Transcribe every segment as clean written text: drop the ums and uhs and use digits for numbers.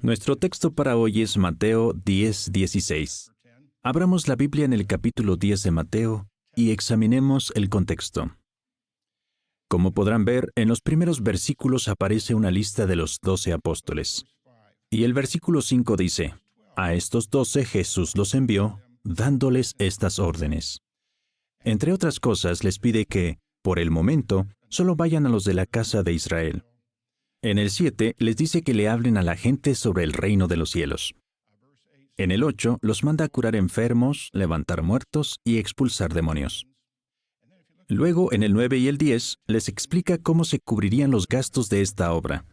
Nuestro texto para hoy es Mateo 10:16. Abramos la Biblia en el capítulo 10 de Mateo y examinemos el contexto. Como podrán ver, en los primeros versículos aparece una lista de los 12 apóstoles. Y el versículo 5 dice, a estos 12 Jesús los envió, dándoles estas órdenes. Entre otras cosas, les pide que, por el momento, solo vayan a los de la casa de Israel. En el 7 les dice que le hablen a la gente sobre el reino de los cielos. En el 8 los manda a curar enfermos, levantar muertos y expulsar demonios. Luego, en el 9 y el 10, les explica cómo se cubrirían los gastos de esta obra,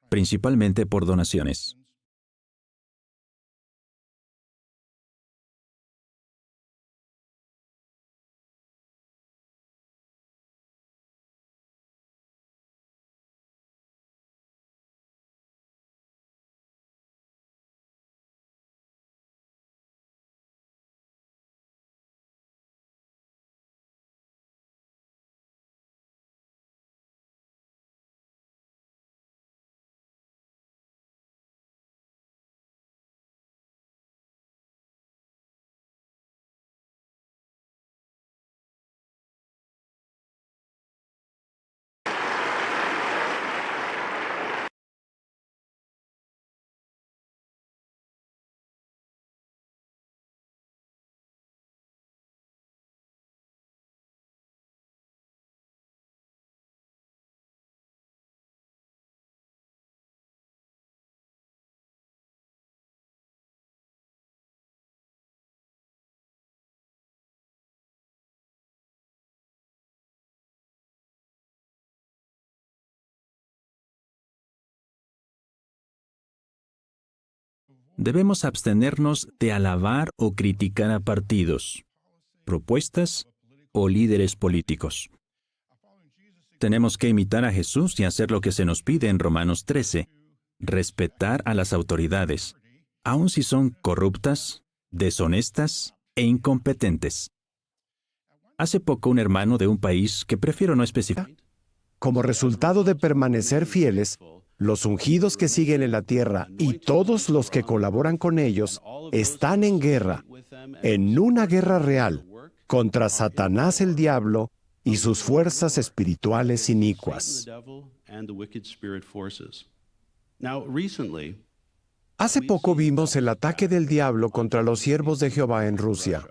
principalmente por donaciones. Debemos abstenernos de alabar o criticar a partidos, propuestas o líderes políticos. Tenemos que imitar a Jesús y hacer lo que se nos pide en Romanos 13, respetar a las autoridades, aun si son corruptas, deshonestas e incompetentes. Hace poco un hermano de un país que prefiero no especificar. Como resultado de permanecer fieles, los ungidos que siguen en la tierra y todos los que colaboran con ellos están en guerra, en una guerra real, contra Satanás el diablo y sus fuerzas espirituales inicuas. Hace poco vimos el ataque del diablo contra los siervos de Jehová en Rusia.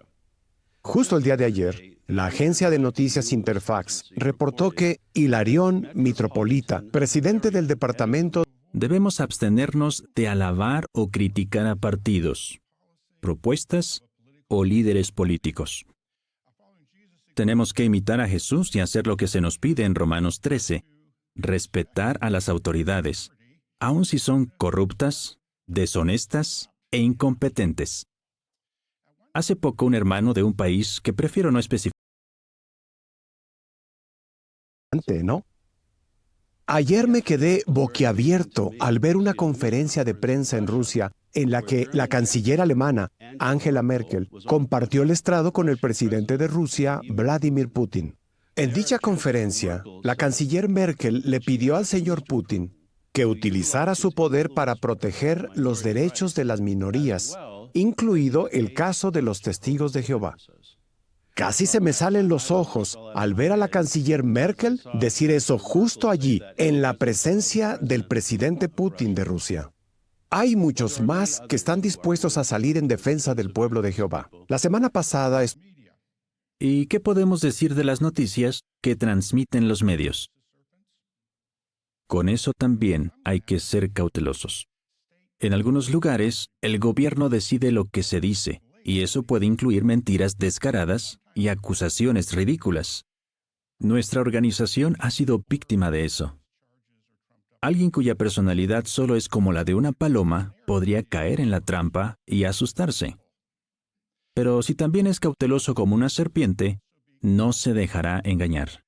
Justo el día de ayer, la agencia de noticias Interfax reportó que Hilarión Mitropolita, presidente del departamento, Debemos abstenernos de alabar o criticar a partidos, propuestas o líderes políticos. Tenemos que imitar a Jesús y hacer lo que se nos pide en Romanos 13, respetar a las autoridades, aun si son corruptas, deshonestas e incompetentes. Hace poco un hermano de un país que prefiero no especificar. ¿no? Ayer me quedé boquiabierto al ver una conferencia de prensa en Rusia en la que la canciller alemana, Angela Merkel, compartió el estrado con el presidente de Rusia, Vladimir Putin. En dicha conferencia, la canciller Merkel le pidió al señor Putin que utilizara su poder para proteger los derechos de las minorías, incluido el caso de los testigos de Jehová. Casi se me salen los ojos al ver a la canciller Merkel decir eso justo allí, en la presencia del presidente Putin de Rusia. Hay muchos más que están dispuestos a salir en defensa del pueblo de Jehová. La semana pasada ¿Y qué podemos decir de las noticias que transmiten los medios? Con eso también hay que ser cautelosos. En algunos lugares, el gobierno decide lo que se dice, y eso puede incluir mentiras descaradas y acusaciones ridículas. Nuestra organización ha sido víctima de eso. Alguien cuya personalidad solo es como la de una paloma podría caer en la trampa y asustarse. Pero si también es cauteloso como una serpiente, no se dejará engañar.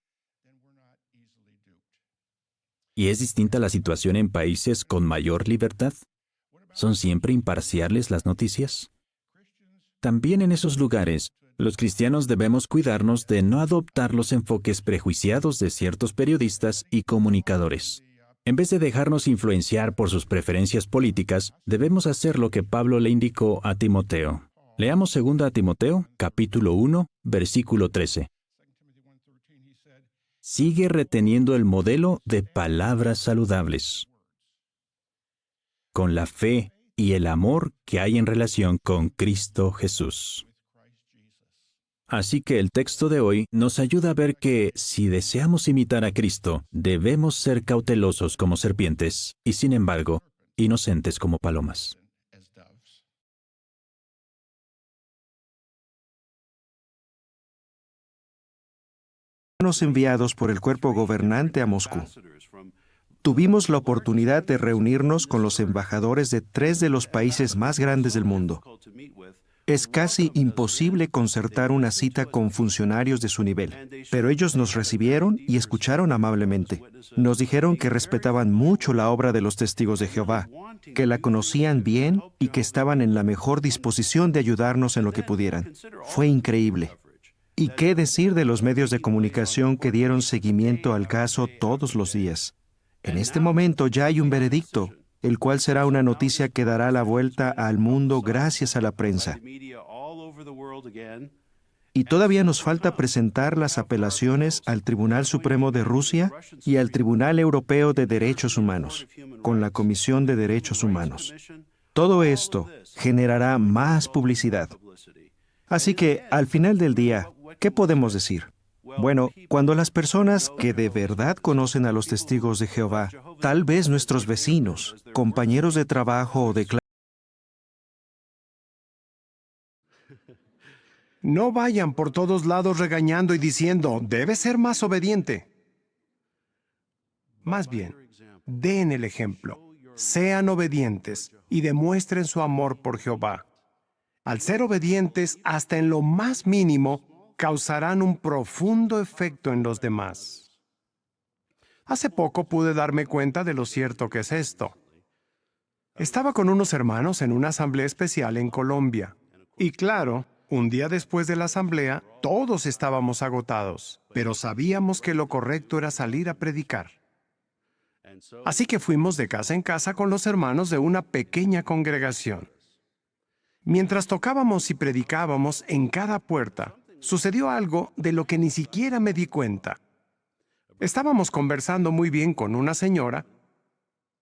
¿Y es distinta la situación en países con mayor libertad? ¿Son siempre imparciales las noticias? También en esos lugares, los cristianos debemos cuidarnos de no adoptar los enfoques prejuiciados de ciertos periodistas y comunicadores. En vez de dejarnos influenciar por sus preferencias políticas, debemos hacer lo que Pablo le indicó a Timoteo. Leamos 2 Timoteo, capítulo 1, versículo 13. Sigue reteniendo el modelo de palabras saludables, con la fe y el amor que hay en relación con Cristo Jesús. Así que el texto de hoy nos ayuda a ver que, si deseamos imitar a Cristo, debemos ser cautelosos como serpientes y, sin embargo, inocentes como palomas. Enviados por el cuerpo gobernante a Moscú. Tuvimos la oportunidad de reunirnos con los embajadores de 3 de los países más grandes del mundo. Es casi imposible concertar una cita con funcionarios de su nivel, pero ellos nos recibieron y escucharon amablemente. Nos dijeron que respetaban mucho la obra de los testigos de Jehová, que la conocían bien y que estaban en la mejor disposición de ayudarnos en lo que pudieran. Fue increíble. ¿Y qué decir de los medios de comunicación que dieron seguimiento al caso todos los días? En este momento ya hay un veredicto, el cual será una noticia que dará la vuelta al mundo gracias a la prensa. Y todavía nos falta presentar las apelaciones al Tribunal Supremo de Rusia y al Tribunal Europeo de Derechos Humanos, con la Comisión de Derechos Humanos. Todo esto generará más publicidad. Así que, al final del día, ¿qué podemos decir? Bueno, cuando las personas que de verdad conocen a los testigos de Jehová, tal vez nuestros vecinos, compañeros de trabajo o de clase, No vayan por todos lados regañando y diciendo, debe ser más obediente. Más bien, den el ejemplo, sean obedientes y demuestren su amor por Jehová. Al ser obedientes hasta en lo más mínimo, causarán un profundo efecto en los demás. Hace poco pude darme cuenta de lo cierto que es esto. Estaba con unos hermanos en una asamblea especial en Colombia. Y claro, un día después de la asamblea, todos estábamos agotados, pero sabíamos que lo correcto era salir a predicar. Así que fuimos de casa en casa con los hermanos de una pequeña congregación. Mientras tocábamos y predicábamos en cada puerta, sucedió algo de lo que ni siquiera me di cuenta. Estábamos conversando muy bien con una señora,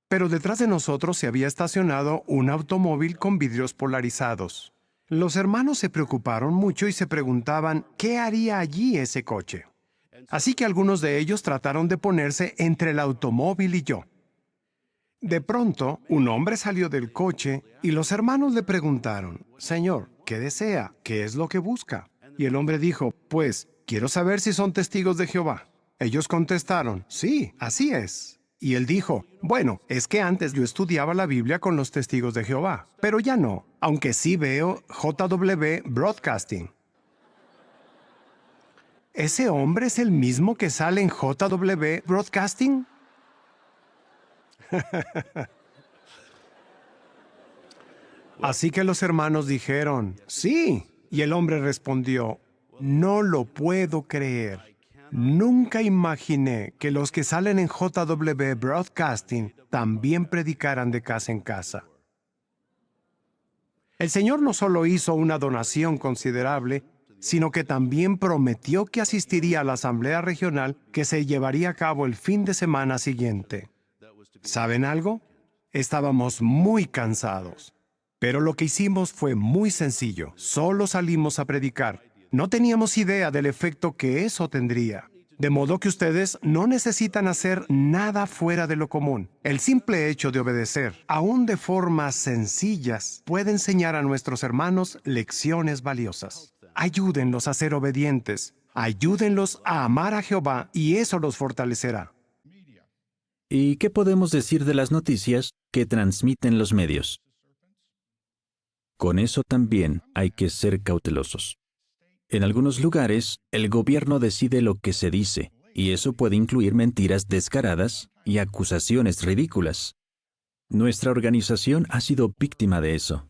pero detrás de nosotros se había estacionado un automóvil con vidrios polarizados. Los hermanos se preocuparon mucho y se preguntaban qué haría allí ese coche. Así que algunos de ellos trataron de ponerse entre el automóvil y yo. De pronto, un hombre salió del coche y los hermanos le preguntaron, «Señor, ¿qué desea? ¿Qué es lo que busca?» Y el hombre dijo, «Pues, quiero saber si son testigos de Jehová». Ellos contestaron, «Sí, así es». Y él dijo, «Bueno, es que antes yo estudiaba la Biblia con los testigos de Jehová, pero ya no, aunque sí veo JW Broadcasting». ¿Ese hombre es el mismo que sale en JW Broadcasting? Así que los hermanos dijeron, «Sí». Y el hombre respondió, «No lo puedo creer. Nunca imaginé que los que salen en JW Broadcasting también predicaran de casa en casa». El Señor no solo hizo una donación considerable, sino que también prometió que asistiría a la asamblea regional que se llevaría a cabo el fin de semana siguiente. ¿Saben algo? Estábamos muy cansados. Pero lo que hicimos fue muy sencillo. Solo salimos a predicar. No teníamos idea del efecto que eso tendría. De modo que ustedes no necesitan hacer nada fuera de lo común. El simple hecho de obedecer, aún de formas sencillas, puede enseñar a nuestros hermanos lecciones valiosas. Ayúdenlos a ser obedientes. Ayúdenlos a amar a Jehová y eso los fortalecerá. ¿Y qué podemos decir de las noticias que transmiten los medios? Con eso también hay que ser cautelosos. En algunos lugares, el gobierno decide lo que se dice, y eso puede incluir mentiras descaradas y acusaciones ridículas. Nuestra organización ha sido víctima de eso.